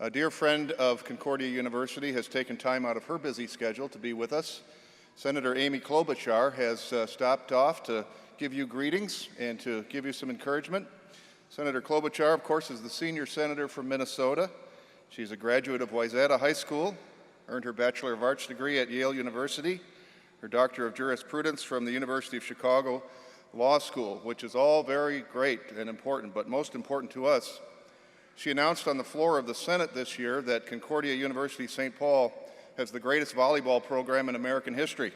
A dear friend of Concordia University has taken time out of her busy schedule to be with us. Senator Amy Klobuchar has stopped off to give you greetings and to give you some encouragement. Senator Klobuchar, of course, is the senior senator from Minnesota. She's a graduate of Wayzata High School, earned her Bachelor of Arts degree at Yale University, her Doctor of Jurisprudence from the University of Chicago Law School, which is all very great and important, but most important to us, she announced on the floor of the Senate this year that Concordia University St. Paul has the greatest volleyball program in American history.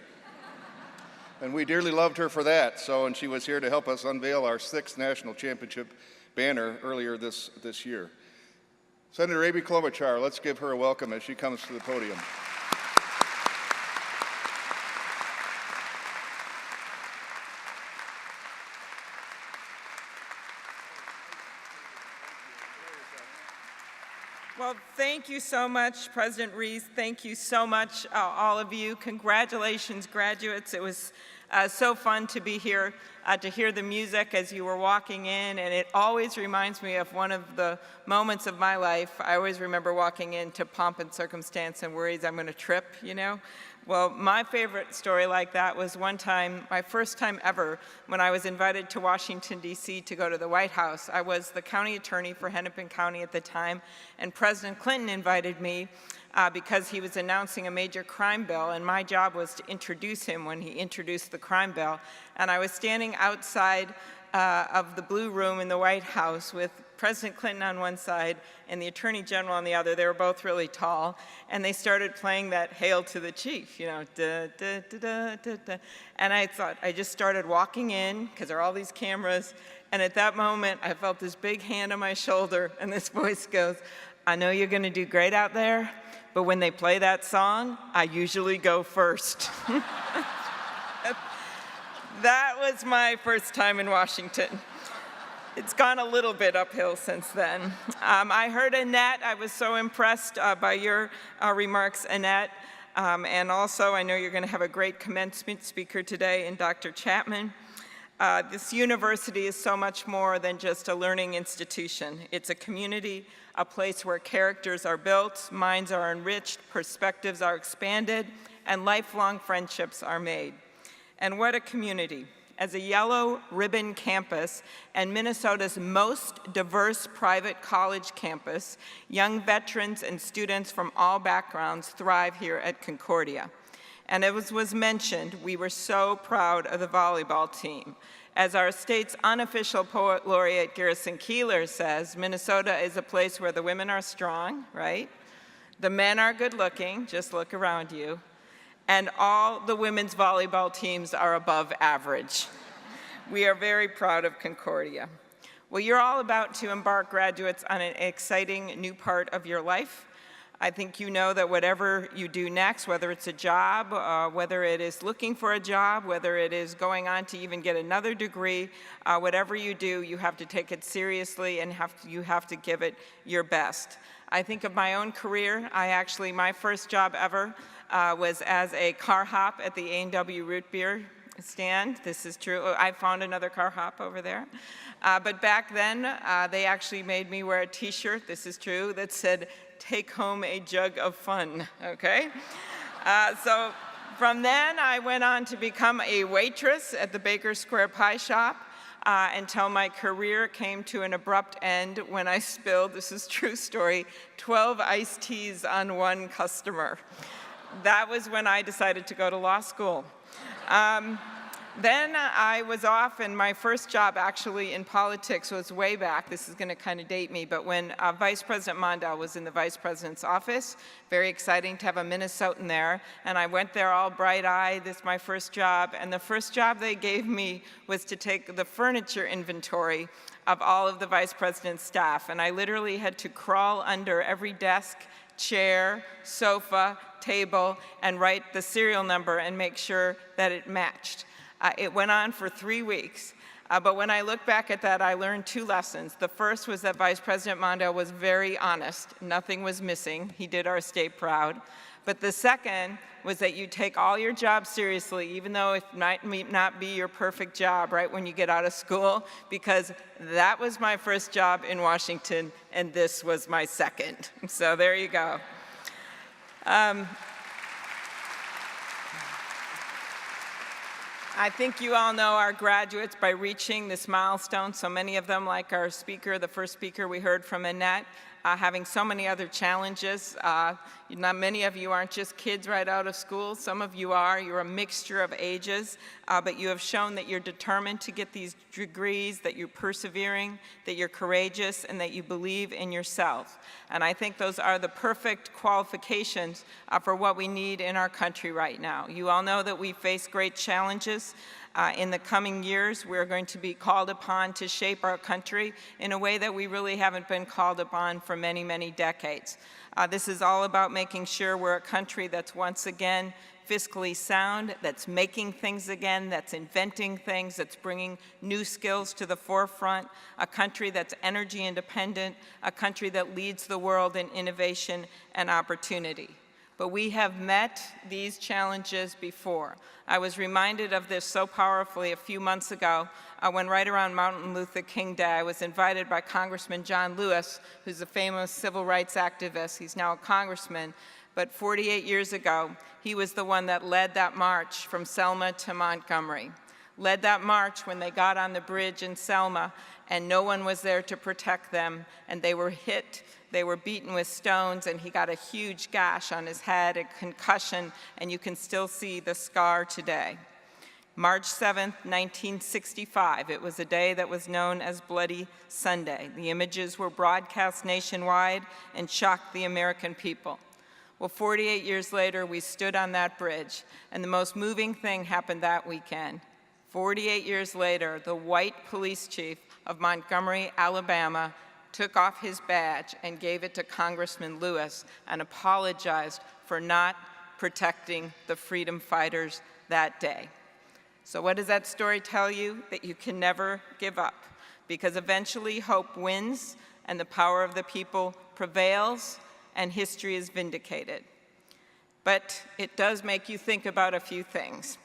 And we dearly loved her for that, and she was here to help us unveil our 6th national championship banner earlier this year. Senator Amy Klobuchar, let's give her a welcome as she comes to the podium. Well, thank you so much, President Reese. Thank you so much, all of you. Congratulations, graduates. It was so fun to be here, to hear the music as you were walking in, and it always reminds me of one of the moments of my life. I always remember walking into pomp and circumstance and worries I'm going to trip, you know? Well, my favorite story like that was one time, my first time ever, when I was invited to Washington, D.C. to go to the White House. I was the county attorney for Hennepin County at the time, and President Clinton invited me because he was announcing a major crime bill, and my job was to introduce him when he introduced the crime bill. And I was standing outside of the Blue Room in the White House with President Clinton on one side and the Attorney General on the other. They were both really tall, and they started playing that Hail to the Chief, you know, da, da, da, da, da, da. And I thought, I just started walking in, because there are all these cameras, and at that moment, I felt this big hand on my shoulder, and this voice goes, I know you're gonna do great out there, but when they play that song, I usually go first. That was my first time in Washington. It's gone a little bit uphill since then. I heard Annette. I was so impressed by your remarks, Annette. And also, I know you're going to have a great commencement speaker today in Dr. Chapman. This university is so much more than just a learning institution. It's a community, a place where characters are built, minds are enriched, perspectives are expanded, and lifelong friendships are made. And what a community. As a yellow ribbon campus and Minnesota's most diverse private college campus, young veterans and students from all backgrounds thrive here at Concordia. And as was mentioned, we were so proud of the volleyball team. As our state's unofficial poet laureate Garrison Keillor says, Minnesota is a place where the women are strong, right? The men are good looking, just look around you. And all the women's volleyball teams are above average. We are very proud of Concordia. Well, you're all about to embark, graduates, on an exciting new part of your life. I think you know that whatever you do next, whether it's a job, whether it is looking for a job, whether it is going on to even get another degree, whatever you do, you have to take it seriously and you have to give it your best. I think of my own career. My first job ever was as a car hop at the A&W root beer stand. This is true. I found another car hop over there. But back then, they actually made me wear a t-shirt, this is true, that said, take home a jug of fun, okay? So from then, I went on to become a waitress at the Baker Square Pie Shop until my career came to an abrupt end when I spilled, this is true story, 12 iced teas on one customer. That was when I decided to go to law school. Then I was off, and my first job actually in politics was way back. This is going to kind of date me, but when Vice President Mondale was in the Vice President's office, very exciting to have a Minnesotan there, and I went there all bright-eyed. This is my first job, and the first job they gave me was to take the furniture inventory of all of the Vice President's staff, and I literally had to crawl under every desk, chair, sofa, table, and write the serial number and make sure that it matched. It went on for 3 weeks, but when I look back at that, I learned 2 lessons. The first was that Vice President Mondale was very honest. Nothing was missing. He did our state proud. But the second was that you take all your jobs seriously, even though it might not be your perfect job right when you get out of school, because that was my first job in Washington, and this was my second. So there you go. I think you all know our graduates by reaching this milestone. So many of them, like our speaker, the first speaker we heard from, Annette, having so many other challenges. Not many of you aren't just kids right out of school. Some of you are. You're a mixture of ages, but you have shown that you're determined to get these degrees, that you're persevering, that you're courageous, and that you believe in yourself. And I think those are the perfect qualifications for what we need in our country right now. You all know that we face great challenges. In the coming years, we're going to be called upon to shape our country in a way that we really haven't been called upon for many, many decades. This is all about making sure we're a country that's once again fiscally sound, that's making things again, that's inventing things, that's bringing new skills to the forefront, a country that's energy independent, a country that leads the world in innovation and opportunity. But we have met these challenges before. I was reminded of this so powerfully a few months ago when right around Martin Luther King Day, I was invited by Congressman John Lewis, who's a famous civil rights activist. He's now a congressman. But 48 years ago, he was the one that led that march from Selma to Montgomery. Led that march when they got on the bridge in Selma, and no one was there to protect them, and they were hit. They were beaten with stones, and he got a huge gash on his head, a concussion, and you can still see the scar today. March 7th, 1965, it was a day that was known as Bloody Sunday. The images were broadcast nationwide and shocked the American people. Well, 48 years later, we stood on that bridge, and the most moving thing happened that weekend. 48 years later, the white police chief of Montgomery, Alabama, took off his badge and gave it to Congressman Lewis and apologized for not protecting the freedom fighters that day. So what does that story tell you? That you can never give up, because eventually hope wins and the power of the people prevails and history is vindicated. But it does make you think about a few things.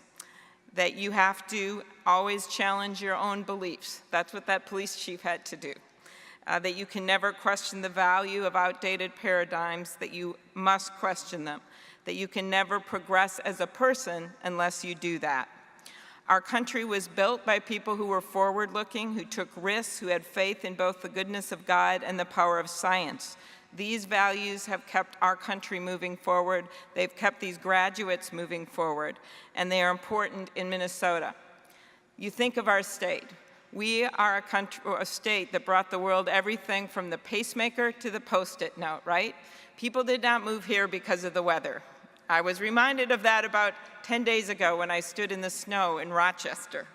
That you have to always challenge your own beliefs. That's what that police chief had to do. That you can never question the value of outdated paradigms, that you must question them. That you can never progress as a person unless you do that. Our country was built by people who were forward-looking, who took risks, who had faith in both the goodness of God and the power of science. These values have kept our country moving forward. They've kept these graduates moving forward, and they are important in Minnesota. You think of our state. We are a state that brought the world everything from the pacemaker to the Post-it note, right? People did not move here because of the weather. I was reminded of that about 10 days ago when I stood in the snow in Rochester.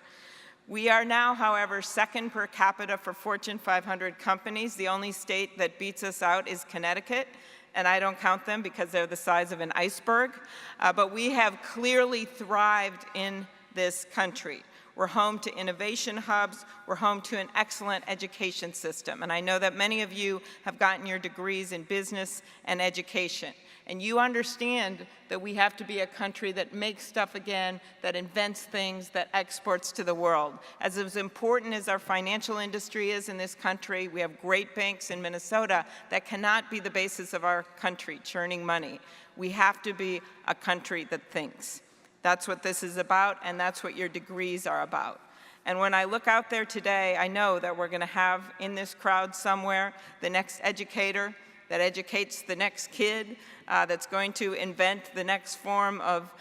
We are now, however, second per capita for Fortune 500 companies. The only state that beats us out is Connecticut, and I don't count them because they're the size of an iceberg. But we have clearly thrived in this country. We're home to innovation hubs. We're home to an excellent education system. And I know that many of you have gotten your degrees in business and education. And you understand that we have to be a country that makes stuff again, that invents things, that exports to the world. As important as our financial industry is in this country, we have great banks in Minnesota that cannot be the basis of our country, churning money. We have to be a country that thinks. That's what this is about, and that's what your degrees are about. And when I look out there today, I know that we're going to have in this crowd somewhere the next educator that educates the next kid, that's going to invent the next form of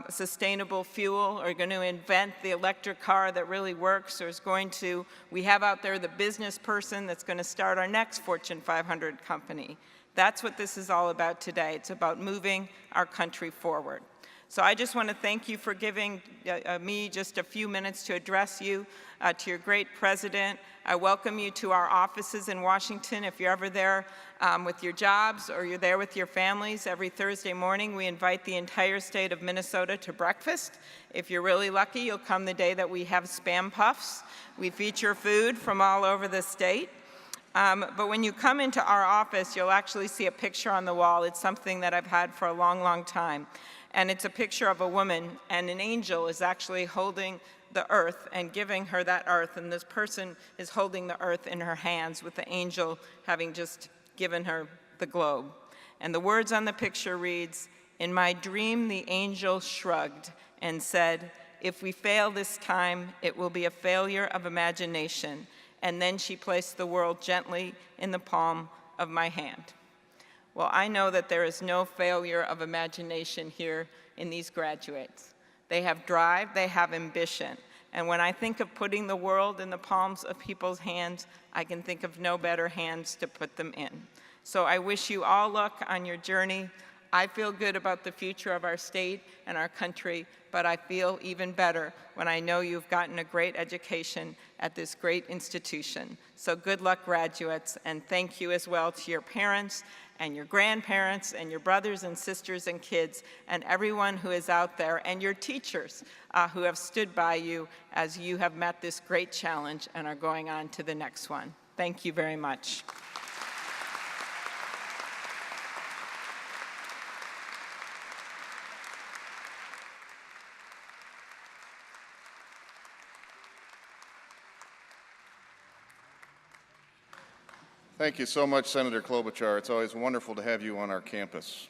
sustainable fuel, or going to invent the electric car that really works, or we have out there the business person that's going to start our next Fortune 500 company. That's what this is all about today. It's about moving our country forward. So I just want to thank you for giving me just a few minutes to address you, to your great president. I welcome you to our offices in Washington. If you're ever there with your jobs or you're there with your families, every Thursday morning we invite the entire state of Minnesota to breakfast. If you're really lucky, you'll come the day that we have Spam Puffs. We feature food from all over the state. But when you come into our office, you'll actually see a picture on the wall. It's something that I've had for a long, long time. And it's a picture of a woman, and an angel is actually holding the earth and giving her that earth, and this person is holding the earth in her hands with the angel having just given her the globe. And the words on the picture reads, "In my dream the angel shrugged and said, 'If we fail this time, it will be a failure of imagination.' And then she placed the world gently in the palm of my hand." Well, I know that there is no failure of imagination here in these graduates. They have drive, they have ambition. And when I think of putting the world in the palms of people's hands, I can think of no better hands to put them in. So I wish you all luck on your journey. I feel good about the future of our state and our country, but I feel even better when I know you've gotten a great education at this great institution. So good luck, graduates, and thank you as well to your parents and your grandparents and your brothers and sisters and kids and everyone who is out there, and your teachers who have stood by you as you have met this great challenge and are going on to the next one. Thank you very much. Thank you so much, Senator Klobuchar. It's always wonderful to have you on our campus.